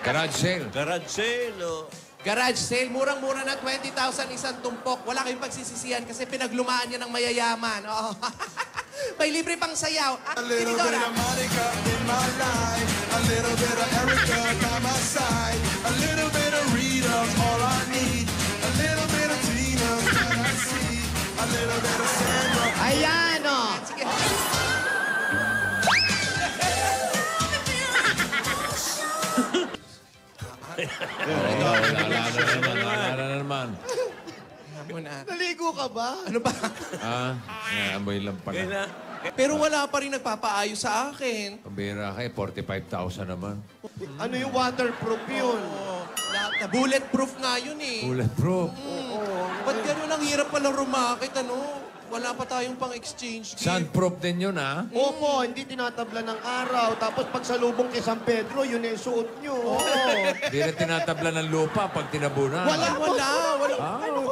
Garage sale. Garage sale, oh. Garage sale, murang-mura na 20,000 isang tumpok. Wala kayong pagsisisihan kasi pinaglumaan niya ng mayayaman. Oh. May libre pang sayaw. A little bit of Monica in my life, a little bit of Erica by my side, a little bit of Rita's all I need, a little bit of Tina's what I see, a little bit of Sandra. Ayan, o. Sige. Alala na naman. Naligo ka ba? Ano ba? Amoy lang pala. Pero wala pa rin nagpapaayos sa akin. Pambira kayo, 45,000 naman. Ano yung waterproof yun? Oh, lahat na. Bulletproof nga yun eh. Bulletproof. Ba't gano'n ang hirap pala rumakit, ano? Wala pa tayong pang-exchange gift. Sunproof din yun, ha? Opo, hindi tinatabla ng araw. Tapos pag salubong kay San Pedro, yun yung suot nyo. Oo. Hindi rin tinatabla ng lupa pag tinabunan. Wala.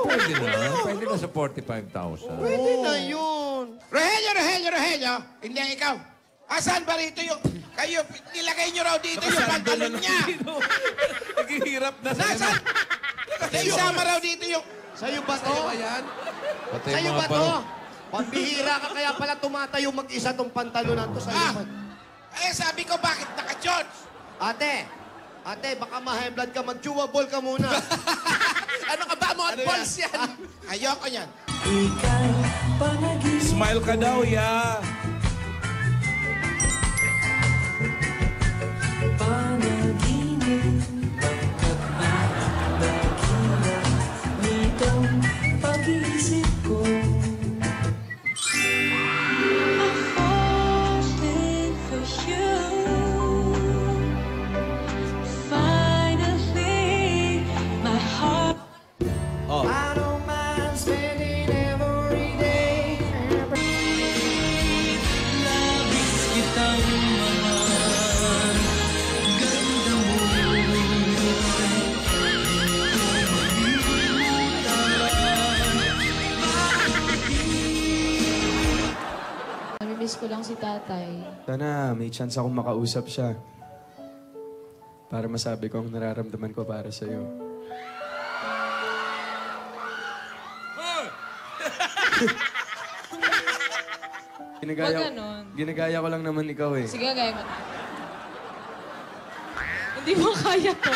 Pwede na. Pwede na sa 45,000. Pwede na yun. Rogelio! Hindi ikaw. Asan ba rito yung... Kayo, nilagay nyo raw dito yung pantalon niya. Naghihirap na sa... Nasaan? Naisama raw dito yung... Sa'yo ba to? Ano yan? Pati Sa'yo yung ba mga to? baro. Pambihira ka kaya pala tumatayo mag-isa tong pantalonan to sa'yo. Eh, sabi ko, bakit naka-shorts? Ate, baka ma-high blood ka, mag-chewable ka muna. Ano ka ba? Mga balls yan. Ayoko yan. Smile ka daw, ya. I don't mind spending every day. Namimiss ko lang si tatay. Sana may chance akong makausap siya. Para masabi ko ang nararamdaman ko para sa'yo. Wag ganon. Ginagaya ko lang naman ikaw eh. Sige, gaya mo. Hindi mo kaya to.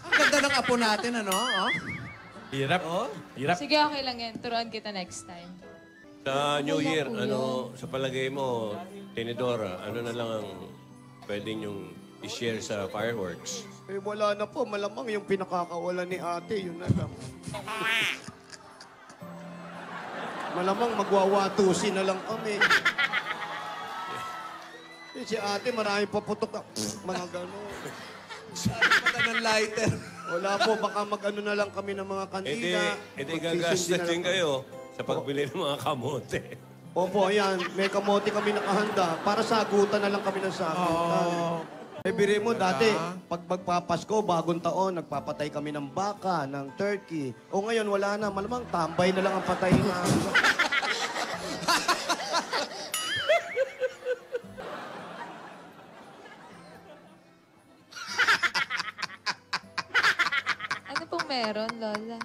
Ang ganda ng apo natin, ano? Oh? Hirap. Hirap. Sige, okay lang yan. Turuan kita next time. Sa New Kuya, Year, kuya. sa palagay mo, Tinidora, ano na lang ang pwede niyong i-share sa fireworks? Eh, wala na po. Malamang yung pinakakawalan ni ate, yun na lang. Malamang magwawatusin na lang kami. Eh, si ate, marami paputok na. Mga gano'n. Pata ng lighter. Wala po, baka mag-ano na lang kami ng mga kanina. Edi gagastos din kayo sa pagbili ng mga kamote. Opo, ayan. May kamote kami nakahanda. Para sagutan na lang kami ng sagutan. Eh, biri mo, dati, pag magpapasko, bagong taon, nagpapatay kami ng baka, ng turkey. O ngayon, wala na. Malamang tambay na lang ang patay na. Ano pong meron, Lola?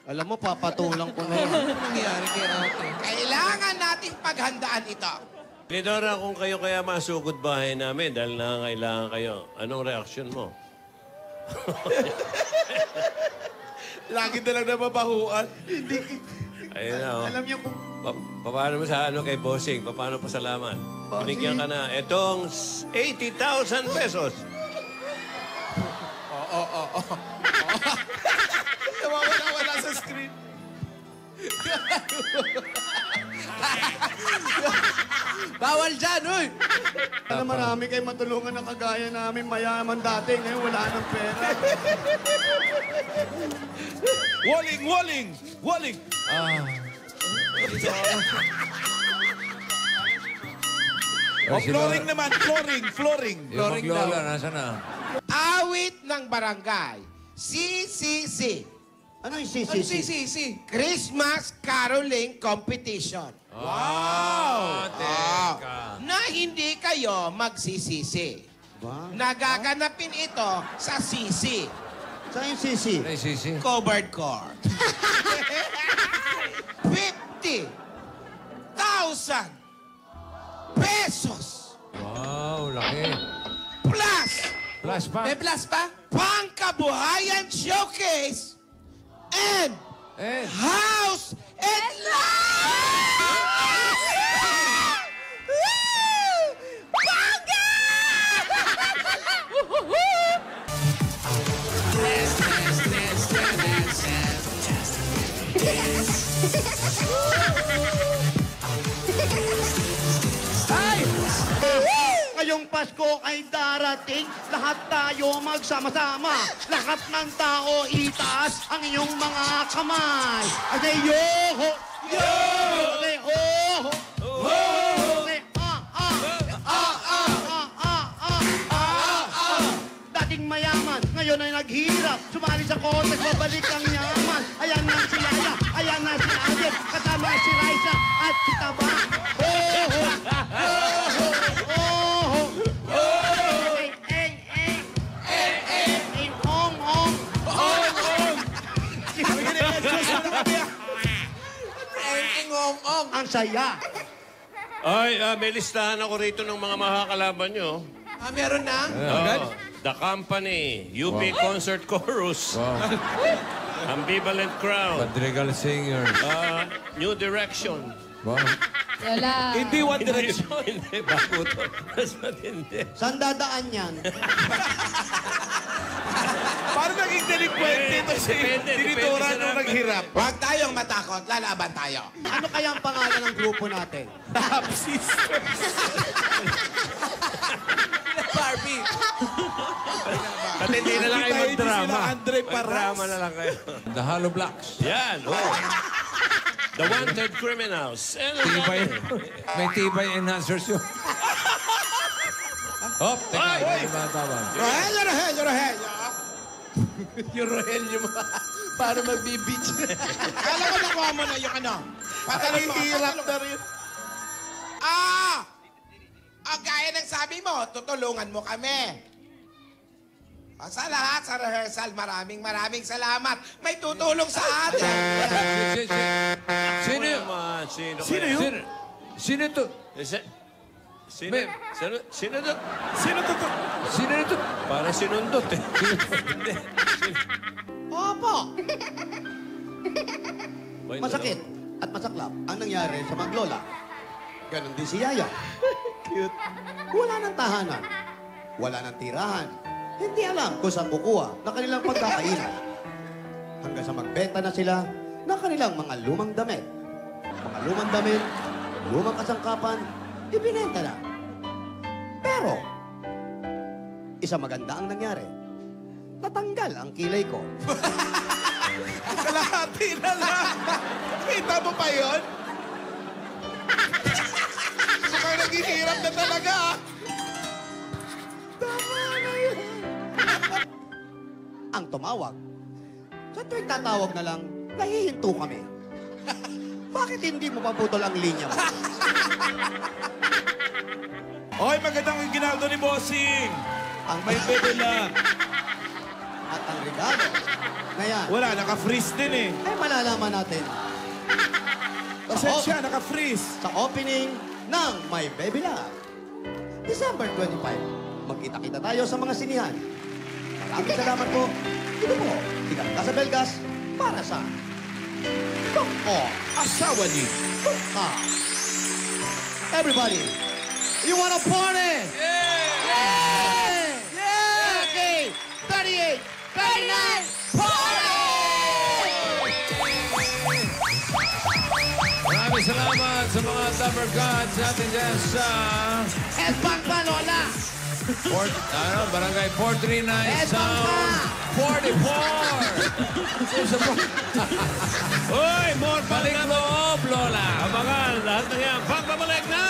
Alam mo, papatulang ko na yan. Ano nangyari kay ate? Kailangan nating paghandaan ito. Tinidora, kung kayo kaya masugod bahay namin dahil nangangailangan kayo, anong reaksyon mo? Lagi na lang nababahuan. Ayun na, oh. Alam niyo kung... Paano mo sa ano kay Bossing? Paano pasalamat? Bossing. Binigyan ka na. Itong 80,000 pesos. Nawawala sa screen. Bawal dyan, uy! Alam, marami kayo matulungan na kagaya namin mayaman dati. Ngayon, wala nang pera. Walling! Flooring naman, Flooring. Yung maglola, nasa na? Awit ng barangay. CCC. Ano yung Ano sisi? si? Christmas Caroling Competition. Wow! Teka. Na hindi kayo magsisisi. Ba? Nagaganapin ito sa sisi. Saan yung sisi? Ay, sisi. Covered court. 50,000 pesos Wow, laki. plus Plus pa. May plus pa? pangkabuhayan showcase and Eh, house and lot! Bangga! Ngayong Pasko ay darating, lahat tayo magsama-sama. Lahat ng tao itaas ang iyong mga kamay. Say yo-ho! Yo-ho! Say ho-ho! Ho-ho! Say dating mayaman, ngayon ay naghirap. Sumali sa kotes, babalik ang yaman. Ayan na si Yaya, ayan na si Adel, kasama si Raisa at si Taba. Ho-ho! Ho-ho! Ho-ho! Ay, ay, ay. Ay, ong, ong. Eng-ong-ong. Ang saya. Ay, may listahan ako rito ng mga makakalaban nyo. Meron na? Oh, The Company, UP Concert Chorus, wow. Ambivalent Crowd, Madrigal Singers. New Direction. Wow. Lola. Hindi One Direction. Hindi, bago to. Mas matindi. Saan dadaan yan? Parang naging delinquente ito si Depende Dinitora sa nung laban. naghirap. Huwag tayong matakot, lalaban tayo. Ano kaya ang pangalan ng grupo natin? Top Sisters. Barbie. At hindi na lang kayo magdrama. Sila Andre Paras. Magdrama na lang kayo. The Hollow Blocks. Yan, oh. The Wanted Criminals. Tibay. May tibay enhancers yun. Hop, teka. Hindi ba tama? Rogelio, Rogelio, Rogelio. Yung Rogelio mo. Para magbi-beach. Kala ko nakuha mo na yung ano. Patalong mo. Hirap na rin. Gaya ng sabi mo, tutulungan mo kami. Sa lahat, sa rehearsal, maraming salamat. May tutulong sa atin. Sino yun? naman? Sino Sino? Sino to? Sino? May- Sino to? Sino nito? Para sinundot eh. Hindi. Opo! May Masakit at masaklap ang nangyari sa maglola. Ganon din si Yaya. Cute. Wala ng tahanan. Wala ng tirahan. Hindi alam kung saan kukuha na kanilang pagkakainan. Hanggang sa magbenta na sila ng kanilang mga lumang damit. Mga lumang damit, lumang kasangkapan, ibinenta na. Pero, isa maganda ang nangyari. Natanggal ang kilay ko. Kalahati na lang. Kita mo pa yun? Mukhang naghihirap na talaga. Ang tumawag. Sa tuwing tatawag na lang, nahihinto kami. Bakit hindi mo paputol ang linya mo? Oy, magandang ginaldo ni Bossing. Ang May bebe lang. at ang regalo na yan, Wala, naka-freeze din eh. ay malalaman natin Pasensya, naka-freeze. sa opening ng My Baby Love. December 25, magkita-kita tayo sa mga sinihan. Maraming salamat po. Ito po, Tigang Casabelgas para sa Koko Asawa ni. Kuka. Everybody, you wanna party? Yeah! Yeah! Okay, 38, 39, party! Maraming salamat sa mga Summer Gods natin dyan sa Headbang pa, Lola! Barangay 439 Headbang pa! Sound 44. Hoy, more Balik loob, Lola. Abangan lahat ng yan. Pagbabalik na!